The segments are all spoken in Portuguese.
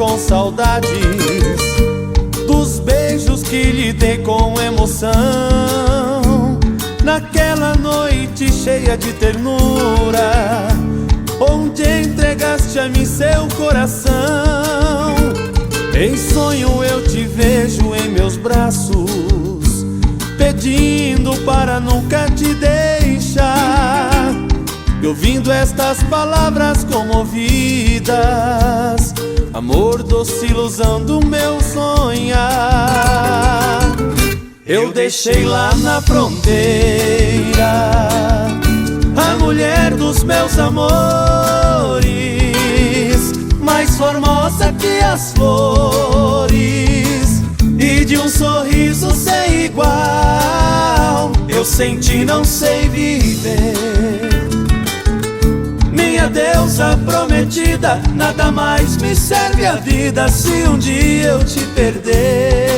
com saudades dos beijos que lhe dei com emoção, naquela noite cheia de ternura, onde entregaste a mim seu coração. Em sonho eu te vejo em meus braços, pedindo para nunca te deixar, e ouvindo estas palavras comovidas, amor, doce ilusão do meu sonhar. Eu deixei lá na fronteira a mulher dos meus amores, mais formosa que as flores, e de um sorriso sem igual. Eu sem ti não sei viver, minha deusa prometida, nada mais me serve a vida se um dia eu te perder.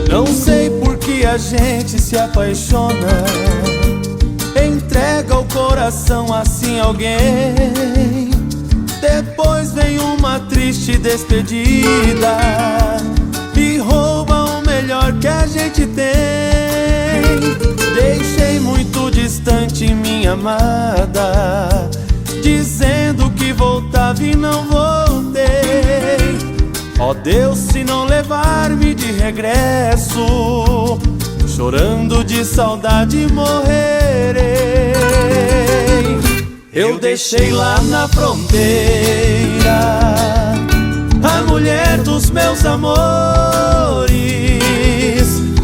Não sei por que a gente se apaixona, entrega o coração assim a alguém, depois vem uma triste despedida e rouba o melhor que a gente tem. Deixei muito distante minha amada, dizendo que voltava e não voltei. Ó Deus, se não levar-me de regresso, chorando de saudade morrerei. Eu deixei lá na fronteira a mulher dos meus amores,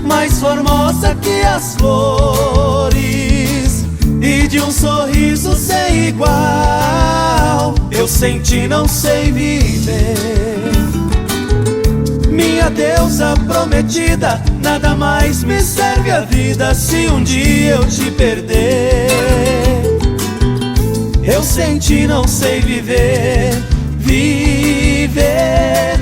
mais formosa que as flores, e de um sorriso sem igual. Eu sem ti não sei viver, minha deusa prometida, nada mais me serve a vida se um dia eu te perder. Eu sem ti não sei viver, viver.